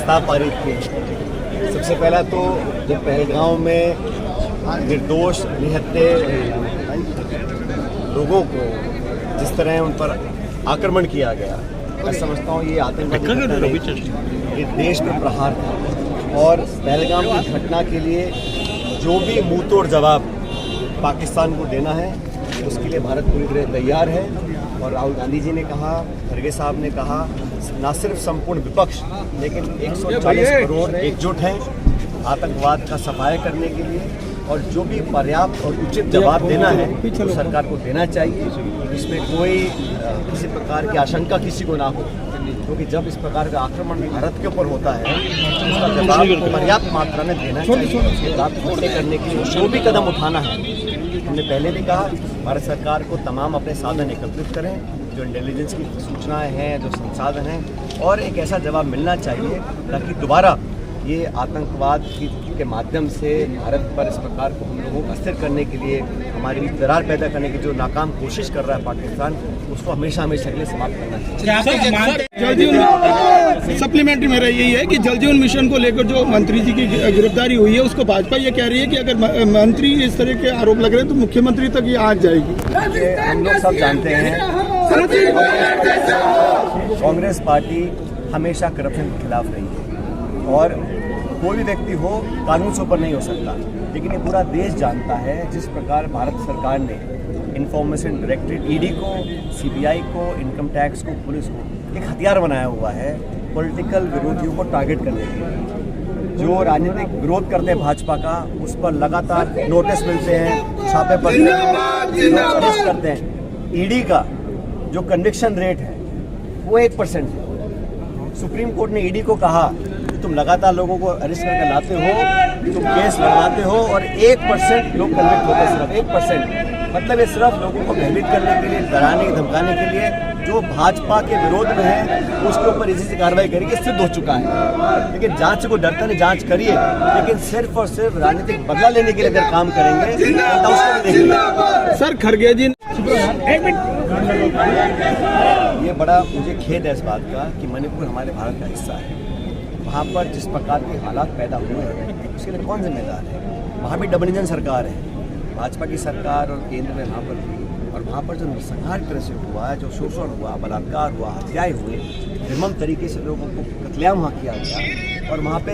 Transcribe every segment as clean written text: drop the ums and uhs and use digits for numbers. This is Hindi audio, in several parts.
प्रस्ताव पारित किए। सबसे पहला तो जब पहलगांव में निर्दोष निहत्थे लोगों को जिस तरह उन पर आक्रमण किया गया, मैं समझता हूँ ये आतंकवादी ये देश पे प्रहार था। और पहलगाम की घटना के लिए जो भी मुंहतोड़ जवाब पाकिस्तान को देना है उसके लिए भारत पूरी तरह तैयार है। और राहुल गांधी जी ने कहा, खड़गे साहब ने कहा, न सिर्फ संपूर्ण विपक्ष लेकिन 140 करोड़ एकजुट हैं आतंकवाद का सफाया करने के लिए। और जो भी पर्याप्त और उचित जवाब देना है तो सरकार को देना चाहिए। इसमें कोई किसी प्रकार की आशंका किसी को ना हो, क्योंकि जब इस प्रकार का आक्रमण भारत के ऊपर होता है तो उसका जवाब पर्याप्त मात्रा में देना चाहिए। उसके बाद छोटे करने के लिए जो भी कदम उठाना है, हमने पहले भी कहा, भारत सरकार को तमाम अपने साधन एकत्रित करें, जो इंटेलिजेंस की सूचनाएं हैं, जो संसाधन हैं, और एक ऐसा जवाब मिलना चाहिए ताकि दोबारा ये आतंकवाद के माध्यम से भारत पर इस प्रकार को हम लोगों को अस्थिर करने के लिए, हमारे बीच दरार पैदा करने की जो नाकाम कोशिश कर रहा है पाकिस्तान, उसको हमेशा हमेशा के लिए समाप्त करना चाहिए। सप्लीमेंट्री मेरा यही है कि जल जीवन मिशन को लेकर जो मंत्री जी की गिरफ्तारी हुई है उसको भाजपा ये कह रही है कि अगर मंत्री इस तरह के आरोप लग रहे हैं तो मुख्यमंत्री तक ये आज जाएगी। हम लोग सब जानते हैं कांग्रेस पार्टी हमेशा करप्शन के खिलाफ रही है और कोई भी व्यक्ति हो कानून से ऊपर नहीं हो सकता। लेकिन ये पूरा देश जानता है जिस प्रकार भारत सरकार ने इंफॉर्मेशन डायरेक्टरेट ईडी को, सीबीआई को, इनकम टैक्स को, पुलिस को एक हथियार बनाया हुआ है पॉलिटिकल विरोधियों को टारगेट करने के लिए। जो राजनीतिक विरोध करते हैं भाजपा का, उस पर लगातार नोटिस मिलते हैं, छापे पड़ते हैं, अरेस्ट करते हैं। ईडी का जो कन्विक्शन रेट है वो 1% है। सुप्रीम कोर्ट ने ईडी को कहा तुम लगातार लोगों को अरेस्ट करके लाते हो, तुम केस लगवाते हो और 1% लोग कन्विक्ट होते हैं, सिर्फ 1%। मतलब ये सिर्फ लोगों को भयभीत करने के लिए, डराने धमकाने के लिए, जो भाजपा के विरोध में है उसके ऊपर इसी से कार्रवाई करेगी, सिद्ध हो चुका है। लेकिन जांच से कोई डरता नहीं, जांच करिए, लेकिन सिर्फ और सिर्फ राजनीतिक बदला लेने के लिए अगर काम करेंगे तो उसको भी देखेंगे। सर खड़गे जी, ये बड़ा मुझे खेद है इस बात का कि मणिपुर हमारे भारत का हिस्सा है। वहाँ पर जिस प्रकार के हालात पैदा हुए हैं उसके लिए कौन जिम्मेदार है? वहाँ भी डबल इंजन सरकार है, भाजपा की सरकार, और केंद्र में वहाँ पर भी। और वहाँ पर जो नरसंहार तरह से हुआ है, जो शोषण हुआ, बलात्कार हुआ, हत्याएं हुए, निर्मम तरीके से लोगों को कत्लेआम वहाँ किया गया, और वहाँ पे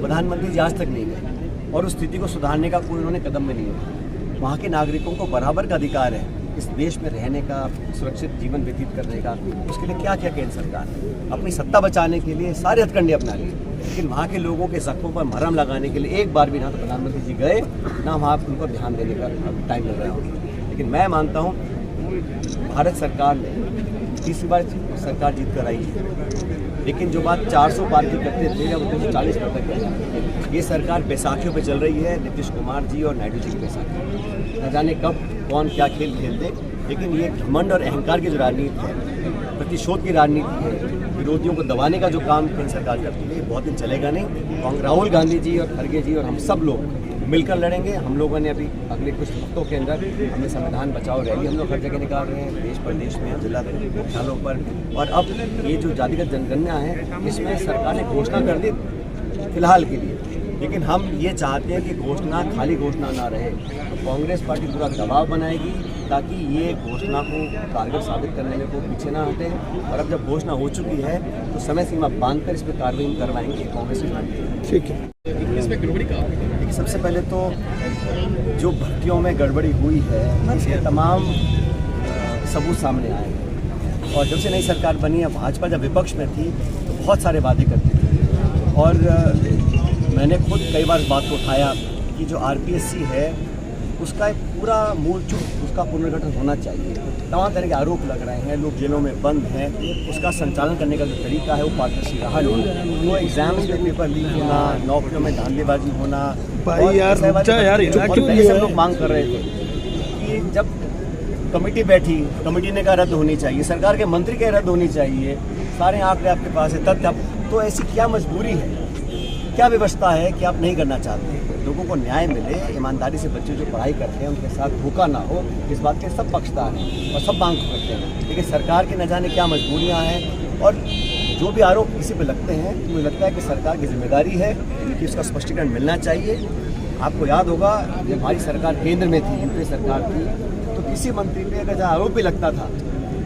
प्रधानमंत्री जी आज तक नहीं गए और उस स्थिति को सुधारने का कोई उन्होंने कदम में नहीं लिया। वहाँ के नागरिकों को बराबर का अधिकार है इस देश में रहने का, सुरक्षित जीवन व्यतीत करने का। उसके लिए क्या क्या केंद्र सरकार ने अपनी सत्ता बचाने के लिए सारे हथकंडे अपना लिए, लेकिन वहाँ के लोगों के जख्मों पर मरहम लगाने के लिए एक बार भी ना तो प्रधानमंत्री जी गए, ना वहाँ उनको ध्यान देने का टाइम लग रहा होगा। लेकिन मैं मानता हूँ भारत सरकार ने तीसरी बार सरकार जीत कर आई है, लेकिन जो बात 400 पार की करते थे अब 240 पर तक गए। ये सरकार बैसाखियों पे चल रही है, नीतीश कुमार जी और नायडू जी की बैसाखी। न जाने कब कौन क्या खेल खेलते, लेकिन ये घमंड और अहंकार की जो राजनीति है, प्रतिशोध की राजनीति है, विरोधियों को दबाने का जो काम केंद्र सरकार करती है, बहुत दिन चलेगा नहीं। राहुल गांधी जी और खड़गे जी और हम सब लोग मिलकर लड़ेंगे। हम लोगों ने अभी अगले कुछ हफ्तों के अंदर हमें संविधान बचाओ रैली हम लोग हर जगह निकाल रहे हैं, देश प्रदेश में, जिला मुख्यालयों पर। और अब ये जो जातिगत जनगणना है इसमें सरकार ने घोषणा कर दी फिलहाल के लिए, लेकिन हम ये चाहते हैं कि घोषणा खाली घोषणा ना रहे। तो कांग्रेस पार्टी पूरा दबाव बनाएगी ताकि ये घोषणा को कारगर साबित करने में को पीछे ना हटे। और अब जब घोषणा हो चुकी है तो समय सीमा बांधकर इस पर कार्रवाई करवाएंगे कांग्रेस की पार्टी। ठीक है। इसमें गड़बड़ी का सबसे पहले तो जो भर्तियों में गड़बड़ी हुई है इसके तमाम सबूत सामने आए हैं। और जब से नई सरकार बनी है, भाजपा जब विपक्ष में थी तो बहुत सारे वादे करती थी, और मैंने खुद कई बार इस बात को उठाया कि जो आरपीएससी है उसका एक पूरा मूलचूक उसका पुनर्गठन होना चाहिए। तमाम तरह के आरोप लग रहे हैं, लोग जेलों में बंद हैं, उसका संचालन करने का जो तरीका है वो पारदर्शी रहा नहीं। वो एग्जाम्स में पेपर लीक होना, नौकरियों में धांधलीबाजी होना, हम लोग मांग कर रहे थे कि जब कमेटी बैठी, कमेटी ने कहा रद्द होनी चाहिए, सरकार के मंत्री कह रद्द होनी चाहिए, सारे आंकड़े आपके पास है, तथ्य। तो ऐसी क्या मजबूरी है, क्या व्यवस्था है कि आप नहीं करना चाहते? लोगों को न्याय मिले, ईमानदारी से बच्चे जो पढ़ाई करते हैं उनके साथ धोखा ना हो, इस बात के सब पक्षदार हैं और सब मांग करते हैं। लेकिन सरकार के न जाने क्या मजबूरियां हैं। और जो भी आरोप किसी पे लगते हैं तो मुझे लगता है कि सरकार की जिम्मेदारी है कि उसका स्पष्टीकरण मिलना चाहिए। आपको याद होगा जब हमारी सरकार केंद्र में थी, यूपीए सरकार थी, तो किसी मंत्री पे अगर जहाँ आरोप भी लगता था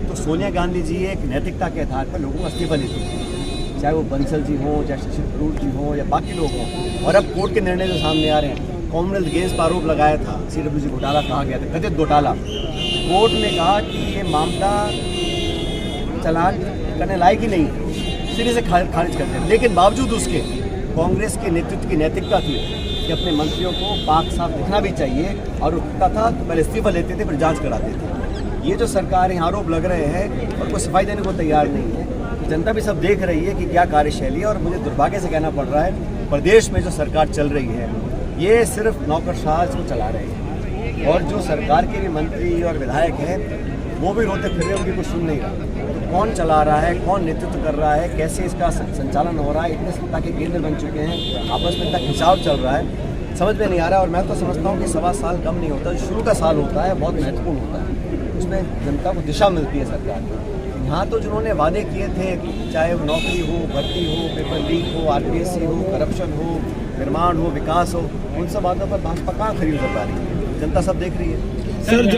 तो सोनिया गांधी जी एक नैतिकता के आधार पर लोगों को इस्तीफा देती थी, चाहे वो बंसल जी हों, चाहे शशि थरूर जी हों या बाकी लोग हों। और अब कोर्ट के निर्णय जो सामने आ रहे हैं, कॉमनवेल्थ गेम्स पर आरोप लगाया था, CWG घोटाला कहा गया था, कथित घोटाला, कोर्ट ने कहा कि ये मामला चलान करने लायक ही नहीं है, सिरे से खारिज करते हैं। लेकिन बावजूद उसके कांग्रेस के नेतृत्व की नैतिकता थी कि अपने मंत्रियों को पाक साफ दिखना भी चाहिए, और उठता था तो पहले इस्तीफा लेते थे, फिर जांच कराते थे। ये जो सरकार यहाँ आरोप लग रहे हैं और कोई सफाई देने को तैयार नहीं है, तो जनता भी सब देख रही है कि क्या कार्यशैली है। और मुझे दुर्भाग्य से कहना पड़ रहा है, प्रदेश में जो सरकार चल रही है ये सिर्फ नौकरशाह को चला रहे हैं, और जो सरकार के भी मंत्री और विधायक हैं वो भी रोते फिर रहे, उनकी कुछ सुन नहीं रहा। तो कौन चला रहा है, कौन नेतृत्व कर रहा है, कैसे इसका संचालन हो रहा है, इतने सत्ता के केंद्र बन चुके हैं, आपस में इतना खिंचाव चल रहा है, समझ में नहीं आ रहा। और मैं तो समझता हूँ कि 1.25 साल कम नहीं होता, जो शुरू का साल होता है बहुत महत्वपूर्ण होता है, उसमें जनता को दिशा मिलती है सरकार को। यहाँ तो जिन्होंने वादे किए थे, चाहे वो नौकरी हो, भर्ती हो, पेपर लीक हो, RPSC हो, करप्शन हो, निर्माण हो, विकास हो, उन सब बातों पर भाजपा कहाँ खरी उतर पा रही है, जनता सब देख रही है। सर